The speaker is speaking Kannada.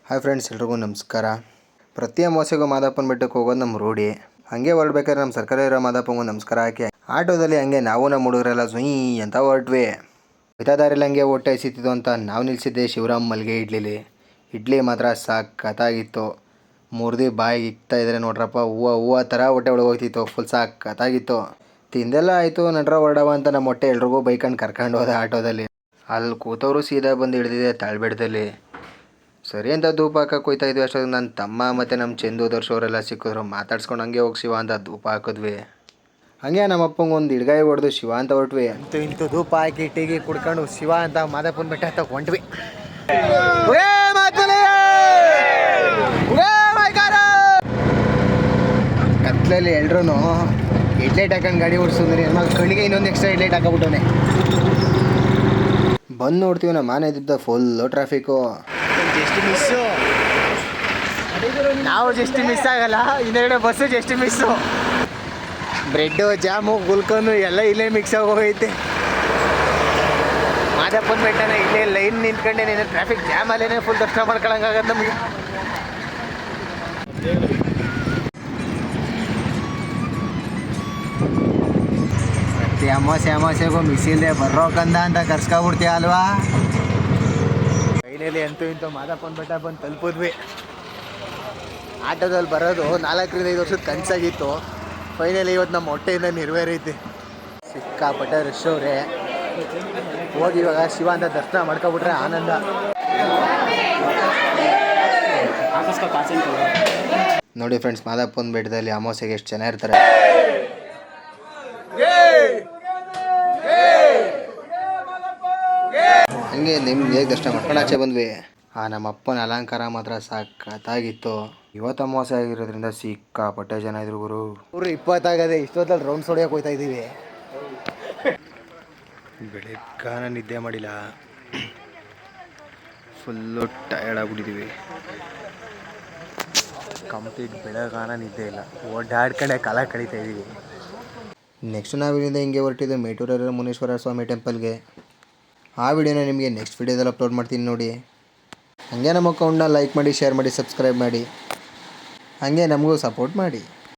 ಹಾಯ್ ಫ್ರೆಂಡ್ಸ್, ಎಲ್ರಿಗೂ ನಮಸ್ಕಾರ. ಪ್ರತಿ ಅಮಾವಾಸ್ಯೆಗೂ ಮಾದಪ್ಪನ ಬೆಟ್ಟಕ್ಕೆ ಹೋಗೋದು ನಮ್ಮ ರೂಢಿ. ಹಾಗೆ ಹೊರಡ್ಬೇಕಾದ್ರೆ ನಮ್ಮ ಸರ್ಕಾರ ಇರೋ ಮಾದಪ್ಪಂಗೂ ನಮಸ್ಕಾರ ಹಾಕಿ ಆಟೋದಲ್ಲಿ ಹಂಗೆ ನಾವು ನಮ್ಮ ಹುಡುಗರೆಲ್ಲ ಸುಯ್ ಅಂತ ಹೊರಟ್ವಿ. ದಾರಿಯಲ್ಲಿ ಹಂಗೆ ಹೊಟ್ಟೆ ಹಸಿತಿತ್ತು ಅಂತ ನಾವು ನಿಲ್ಲಿಸಿದ್ದೆ ಶಿವರಾಮ್ ಮಲ್ಲಿಗೆ ಇಡ್ಲಿ ಮಾತ್ರ ಸಾಕತ್ತಾಗಿತ್ತು. ಮುರಿದು ಬಾಯಿಗೆ ಇಕ್ತಾ ಇದ್ರೆ ನೋಡ್ರಪ್ಪ, ಹೂವು ಥರ ಹೊಟ್ಟೆ ಒಳಗೆ ಹೋಗ್ತಿತ್ತು. ಫುಲ್ ಸಾಕತ್ತಾಗಿತ್ತು. ತಿಂದೆಲ್ಲ ಆಯಿತು, ನಡ್ರ ಹೊರಡವ ಅಂತ ನಮ್ಮ ಹೊಟ್ಟೆ ಎಲ್ರಿಗೂ ಬೈಕಂಡು ಕರ್ಕೊಂಡು ಹೋದ ಆಟೋದಲ್ಲಿ. ಅಲ್ಲಿ ಕೂತವರು ಸೀದಾ ಬಂದು ಹಿಡಿದಿದೆ ತಾಳ್ಬೆಟ್ಟದಲ್ಲಿ. ಸರಿ ಅಂತ ಧೂಪ ಹಾಕಕ್ಕೆ ಹೋಯ್ತಾ ಇದ್ವಿ. ಅಷ್ಟೊಂದು ನನ್ನ ತಮ್ಮ ಮತ್ತು ನಮ್ಮ ಚಂದು ದರ್ಶವರೆಲ್ಲ ಸಿಕ್ಕಿದ್ರು. ಮಾತಾಡ್ಸ್ಕೊಂಡು ಹಂಗೆ ಹೋಗಿ ಶಿವ ಅಂತ ಧೂಪ ಹಾಕಿದ್ವಿ. ಹಂಗೆ ನಮ್ಮ ಅಪ್ಪಂಗೆ ಒಂದು ಹಿಡ್ಗಾಯಿ ಹೊಡೆದು ಶಿವ ಅಂತ ಹೊರಟ್ವಿ. ಇಂತು ಧೂಪ ಹಾಕಿ ಟೀಗಿ ಕುಡ್ಕೊಂಡು ಶಿವ ಅಂತ ಮಾದಪ್ಪನ ಬೆಟ್ಟ ಅಂತ ಹೊಂಟ್ವಿ. ಕತ್ಲಲ್ಲಿ ಎಲ್ರೂ ಹೆಡ್ಲೈಟ್ ಹಾಕೊಂಡು ಗಾಡಿ ಓಡಿಸಿದ್ರೆ ಕಣ್ಣಿಗೆ ಇನ್ನೊಂದು ಎಕ್ಸ್ಟ್ರಾ ಹೆಡ್ಲೈಟ್ ಹಾಕೋಬಿಟ್ಟವನೆ. ಬಂದು ನೋಡ್ತೀವಿ, ನಮ್ಮ ಮನೆ ಇದ್ದಿದ್ದ ಫುಲ್ಲು ಟ್ರಾಫಿಕ್ಕು. ನಾವು ಜಸ್ಟ್ ಮಿಸ್ ಆಗಲ್ಲ, ಹಿಂದೆಗಡೆ bus just miss. Bread jam ಗುಲ್ಕನ್ನು ಎಲ್ಲ ಇಲ್ಲೇ ಮಿಕ್ಸ್ ಆಗೋಗೈತೆ. ಮಾದಪ್ಪನ ಬೆಟ್ಟನ ಇಲ್ಲೇ ಲೈನ್ ನಿಂತ್ಕೊಂಡೆ ನೀನು ಟ್ರಾಫಿಕ್ ಜಾಮ್ ಅಲ್ಲೇ ಫುಲ್ ದರ್ಶನ ಮಾಡ್ಕೊಳಂಗಾಗತ್ತೆ ನಮಗೆ. ಮತ್ತೆ ಅಮಾವಾಸ್ಯೆಗೂ ಮಿಸ್ ಇಲ್ಲದೆ ಬರ್ರೋಕಂದ ಅಂತ ಕರ್ಸ್ಕೊಬಿಡ್ತೀಯ ಅಲ್ವಾ. ಫೈನಲಿ ಅಂತೂ ಇಂತೂ ಮಾದಪ್ಪನ ಬೆಟ್ಟ ಬಂದು ತಲುಪಿದ್ವಿ. ಆಟೋದಲ್ಲಿ ಬರೋದು 4-5 ವರ್ಷದ ಕನಸಾಗಿತ್ತು. ಫೈನಲಿ ಇವತ್ತು ನಮ್ಮ ಹೊಟ್ಟೆಯಿಂದ ನೆರವೇರೈತಿ. ಸಿಕ್ಕಾಪಟ್ಟೆ ರಶ್ ಅವ್ರೆ. ಹೋಗಿ ಇವಾಗ ಶಿವ ಅಂತ ದರ್ಶನ ಮಾಡ್ಕೊಬಿಟ್ರೆ ಆನಂದ. ನೋಡಿ ಫ್ರೆಂಡ್ಸ್, ಮಾದಪ್ಪನ ಬೆಟ್ಟದಲ್ಲಿ ಅಮಾವಾಸ್ಯೆಗೆ ಎಷ್ಟು ಜನ ಇರ್ತಾರೆ. ಹಂಗೆ ನಿಮ್ಗೆ ದರ್ಶನ ಮಾಡ್ಕೊಂಡು ಆಚೆ ಬಂದ್ವಿ. ನಮ್ಮ ಅಪ್ಪನ ಅಲಂಕಾರ ಮಾತ್ರ ಸಾಕತ್ತಾಗಿತ್ತು. ಇವತ್ತು ಅಮಾವಾಸ್ಯೆ ಆಗಿರೋದ್ರಿಂದ ಸಿಕ್ಕಾಪಟ್ಟೆ ಜನ ಇದ್ರು ಗುರು. 20 ಇಷ್ಟೊತ್ತಲ್ಲಿ ರೌಂಡ್ಸ್ ಹೊಡಿಯೋಕೆ ಹೋಗ್ತಾ ಇದ್ದೀವಿ. ಬೆಳಗ್ಗಾನ ನಿದ್ದೆ ಮಾಡಿಲ್ಲ, ಫುಲ್ಲು ಟಯರ್ಡ್ ಆಗ್ಬಿಟ್ಟಿದ್ದೀವಿ. ಕಂಪ್ಲೀಟ್ ಬೆಳಗಾನ ನಿದ್ದೆ ಇಲ್ಲ, ಓಡಾಡ್ಕೊಂಡೆ ಕಾಲ ಕಳೀತಾ ಇದ್ದೀವಿ. ನೆಕ್ಸ್ಟ್ ನಾವಿಲ್ಲಿಂದ ಹಿಂಗೆ ಹೊರಟಿದ್ದು ಮೇಟೂರಲ್ಲಿ ಮುನೇಶ್ವರ ಸ್ವಾಮಿ ಟೆಂಪಲ್ಗೆ. ಆ ವಿಡಿಯೋನ ನಿಮಗೆ ನೆಕ್ಸ್ಟ್ ವಿಡಿಯೋದಲ್ಲಿ ಅಪ್ಲೋಡ್ ಮಾಡ್ತೀನಿ ನೋಡಿ. ಹಾಗೆ ನಮ್ಮ ಅಕೌಂಟ್ನ ಲೈಕ್ ಮಾಡಿ, ಶೇರ್ ಮಾಡಿ, ಸಬ್ಸ್ಕ್ರೈಬ್ ಮಾಡಿ. ಹಾಗೆ ನಮಗೂ ಸಪೋರ್ಟ್ ಮಾಡಿ.